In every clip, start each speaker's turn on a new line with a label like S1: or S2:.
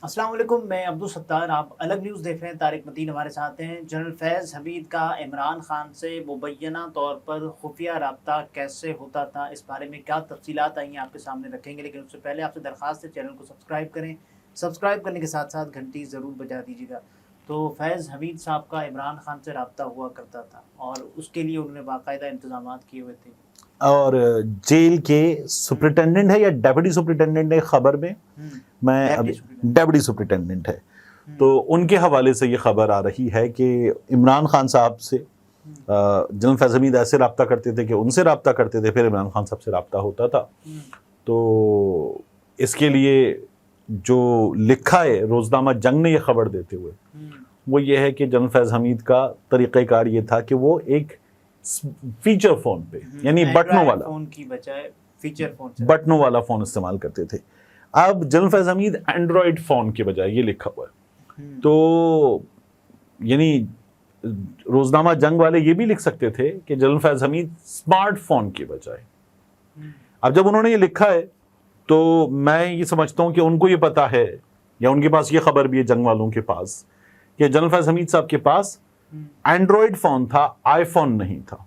S1: السلام علیکم، میں عبدالستار، آپ الگ نیوز دیکھ رہے ہیں۔ طارق متین ہمارے ساتھ ہیں۔ جنرل فیض حمید کا عمران خان سے مبینہ طور پر خفیہ رابطہ کیسے ہوتا تھا، اس بارے میں کیا تفصیلات آئی ہیں آپ کے سامنے رکھیں گے، لیکن اس سے پہلے آپ سے درخواست ہے چینل کو سبسکرائب کریں، سبسکرائب کرنے کے ساتھ ساتھ گھنٹی ضرور بجا دیجیے گا۔ تو فیض حمید صاحب کا عمران خان سے رابطہ ہوا کرتا تھا اور اس کے لیے انہوں نے باقاعدہ انتظامات کیے ہوئے تھے،
S2: اور جیل کے سپرنٹینڈنٹ ہے یا ڈیپٹی سپرنٹینڈنٹ ہے خبر میں ڈیپٹی سپرنٹینڈنٹ ہے، تو ان کے حوالے سے یہ خبر آ رہی ہے کہ عمران خان صاحب سے جنرل فیض حمید ایسے رابطہ کرتے تھے کہ ان سے رابطہ کرتے تھے، پھر عمران خان صاحب سے رابطہ ہوتا تھا۔ تو اس کے لیے جو لکھا ہے روزنامہ جنگ نے یہ خبر دیتے ہوئے، وہ یہ ہے کہ جنرل فیض حمید کا طریقہ کار یہ تھا کہ وہ ایک فیچر فون پہ، یعنی بٹنوں والا
S1: فون کی بجائے فیچر فون سے
S2: بٹنوں والا فون استعمال کرتے تھے۔ اب جنرل فیض حمید اینڈرائڈ فون کے بجائے، یہ لکھا ہوا ہے، تو یعنی روزنامہ جنگ والے یہ بھی لکھ سکتے تھے کہ جنرل فیض حمید اسمارٹ فون کے بجائے۔ اب جب انہوں نے یہ لکھا ہے تو میں یہ سمجھتا ہوں کہ ان کو یہ پتا ہے، یا ان کے پاس یہ خبر بھی ہے جنگ والوں کے پاس، کہ جنرل فیض حمید صاحب کے پاس اینڈرائڈ فون تھا، آئی فون نہیں تھا،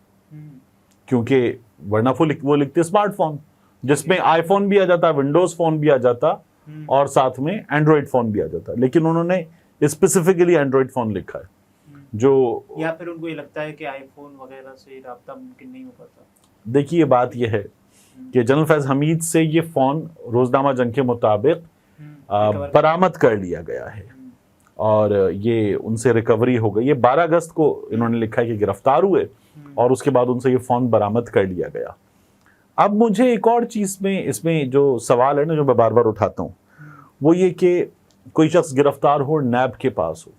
S2: کیونکہ ورنہ وہ لکھتے اسمارٹ فون جس میں آئی فون بھی آ جاتا، ونڈوز فون بھی آ جاتا اور ساتھ میں اینڈرائڈ فون بھی آ جاتا، لیکن انہوں نے اسپیسیفکلی اینڈرائڈ فون لکھا ہے جو،
S1: یا پھر ان کو یہ لگتا ہے کہ آئی فون وغیرہ سے رابطہ ممکن نہیں ہو پاتا۔
S2: دیکھیے بات یہ ہے کہ جنرل فیض حمید سے یہ فون روزنامہ جنگ کے مطابق برآمد کر لیا گیا ہے اور یہ ان سے ریکوری ہو گئی۔ یہ 12 اگست کو انہوں نے لکھا ہے کہ گرفتار ہوئے اور اس کے بعد ان سے یہ فون برآمد کر لیا گیا۔ اب مجھے ایک اور چیز میں اس میں جو سوال ہے نا، جو میں بار بار اٹھاتا ہوں، وہ یہ کہ کوئی شخص گرفتار ہو، نیب کے پاس ہو،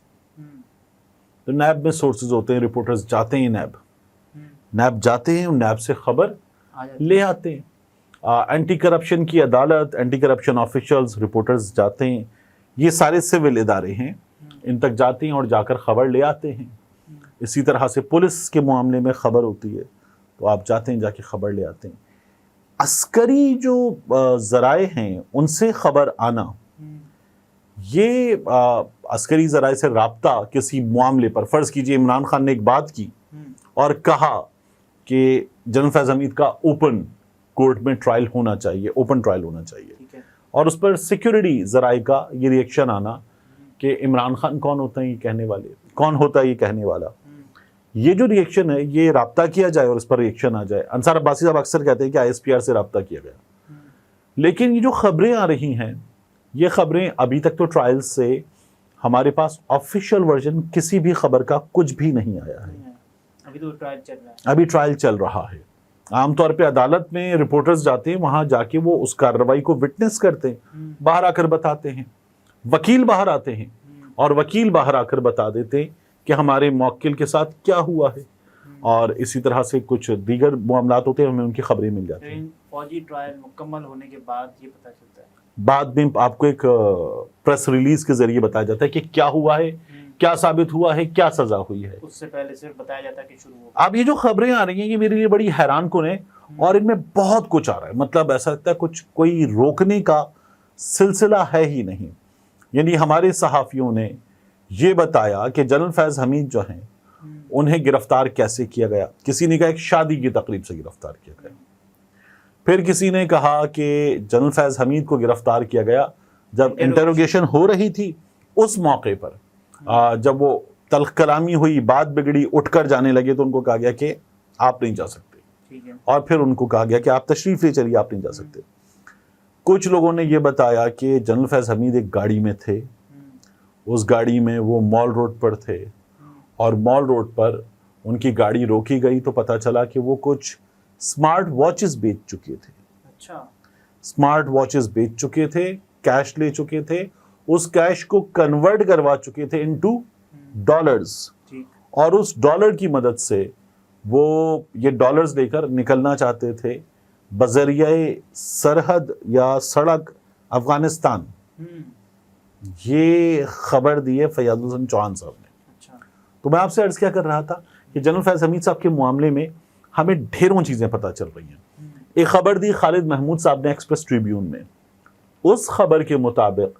S2: تو نیب میں سورسز ہوتے ہیں، رپورٹرز جاتے ہیں، نیب جاتے ہیں، نیب سے خبر لے آتے ہیں، اینٹی کرپشن کی عدالت، اینٹی کرپشن آفیشلز، رپورٹرز جاتے ہیں، یہ سارے سول ادارے ہیں، ان تک جاتے ہیں اور جا کر خبر لے آتے ہیں۔ اسی طرح سے پولیس کے معاملے میں خبر ہوتی ہے تو آپ جاتے ہیں، جا کے خبر لے آتے ہیں۔ عسکری جو ذرائع ہیں ان سے خبر آنا، یہ عسکری ذرائع سے رابطہ کسی معاملے پر، فرض کیجئے عمران خان نے ایک بات کی اور کہا کہ جنرل فیض حمید کا اوپن کورٹ میں ٹرائل ہونا چاہیے، اوپن ٹرائل ہونا چاہیے، اور اس پر سیکیورٹی ذرائع کا یہ ریئیکشن آنا کہ عمران خان کون ہوتا ہے یہ کہنے والے، کون ہوتا ہے یہ کہنے والا، یہ جو ریئیکشن ہے، یہ رابطہ کیا جائے اور اس پر ریئیکشن آ جائے۔ انصار عباسی صاحب اکثر کہتے ہیں کہ آئی ایس پی آر سے رابطہ کیا گیا، لیکن یہ جو خبریں آ رہی ہیں، یہ خبریں ابھی تک تو ٹرائل سے ہمارے پاس آفیشیل ورژن کسی بھی خبر کا کچھ بھی نہیں آیا ہے،
S1: ابھی تو ٹرائل چل رہا ہے،
S2: ابھی ٹرائل چل رہا ہے۔ عام طور پہ عدالت میں رپورٹرز جاتے ہیں، وہاں جا کے وہ اس کارروائی کو وٹنس کرتے ہیں، باہر آ کر بتاتے ہیں، وکیل باہر آتے ہیں اور وکیل باہر آ کر بتا دیتے ہیں کہ ہمارے موکل کے ساتھ کیا ہوا ہے، اور اسی طرح سے کچھ دیگر معاملات ہوتے ہیں، ہمیں ان کی خبریں مل جاتی ہیں۔
S1: فوجی ٹرائل مکمل ہونے کے بعد یہ پتہ چلتا ہے،
S2: بعد میں آپ کو ایک پریس ریلیز کے ذریعے بتایا جاتا ہے کہ کیا ہوا ہے، کیا ثابت ہوا ہے، کیا سزا ہوئی ہے۔
S1: اس سے پہلے صرف بتایا جاتا ہے کہ شروع ہو۔
S2: اب یہ جو خبریں آ رہی ہیں، یہ میرے لیے بڑی حیران کن ہے، اور ان میں بہت کچھ آ رہا ہے، مطلب ایسا لگتا ہے کچھ کوئی روکنے کا سلسلہ ہے ہی نہیں۔ یعنی ہمارے صحافیوں نے یہ بتایا کہ جنرل فیض حمید جو ہیں انہیں گرفتار کیسے کیا گیا، کسی نے کہا ایک شادی کی تقریب سے گرفتار کیا گیا، پھر کسی نے کہا کہ جنرل فیض حمید کو گرفتار کیا گیا جب انٹروگیشن ہو رہی تھی، اس موقع پر جب وہ تلخ کلامی ہوئی، بات بگڑی، اٹھ کر جانے لگے تو ان کو کہا گیا کہ آپ نہیں جا سکتے، اور پھر ان کو کہا گیا کہ آپ تشریف لے چلیے، آپ نہیں جا سکتے۔ کچھ لوگوں نے یہ بتایا کہ جنرل فیض حمید ایک گاڑی میں تھے، اس گاڑی میں وہ مال روڈ پر تھے، اور مال روڈ پر ان کی گاڑی روکی گئی تو پتہ چلا کہ وہ کچھ اسمارٹ واچز بیچ چکے تھے، اسمارٹ واچز بیچ چکے تھے، کیش لے چکے تھے، اس کیش کو کنورٹ کروا چکے تھے انٹو ڈالرز، اور اس ڈالر کی مدد سے وہ یہ ڈالرز لے کر نکلنا چاہتے تھے بذریعہ سرحد یا سڑک افغانستان۔ یہ خبر دی ہے فیاض حسن چوہان صاحب نے۔ تو میں آپ سے عرض کیا کر رہا تھا کہ جنرل فیض حمید صاحب کے معاملے میں ہمیں ڈھیروں چیزیں پتہ چل رہی ہیں۔ ایک خبر دی خالد محمود صاحب نے ایکسپریس ٹریبیون میں، اس خبر کے مطابق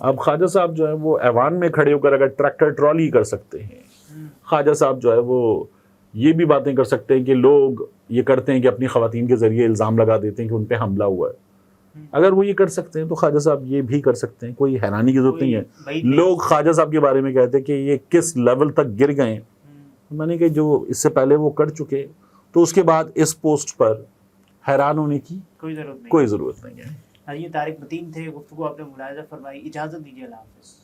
S2: اب خواجہ صاحب جو ہے وہ ایوان میں کھڑے ہو کر اگر ٹریکٹر ٹرالی کر سکتے ہیں، خواجہ صاحب جو ہے وہ یہ بھی باتیں کر سکتے ہیں کہ لوگ یہ کرتے ہیں کہ اپنی خواتین کے ذریعے الزام لگا دیتے ہیں کہ ان پہ حملہ ہوا ہے، اگر وہ یہ کر سکتے ہیں تو خواجہ صاحب یہ بھی کر سکتے ہیں، کوئی حیرانی کی ضرورت نہیں ہے۔ لوگ خواجہ صاحب کے بارے میں کہتے ہیں کہ یہ کس لیول تک گر گئے، میں نے کہ جو اس سے پہلے وہ کر چکے تو اس کے بعد اس پوسٹ پر حیران ہونے کی کوئی ضرورت نہیں ہے۔
S1: یہ طارق متین تھے، گفتگو آپ نے ملاحظہ فرمائی، اجازت دیجیے، اللہ حافظ۔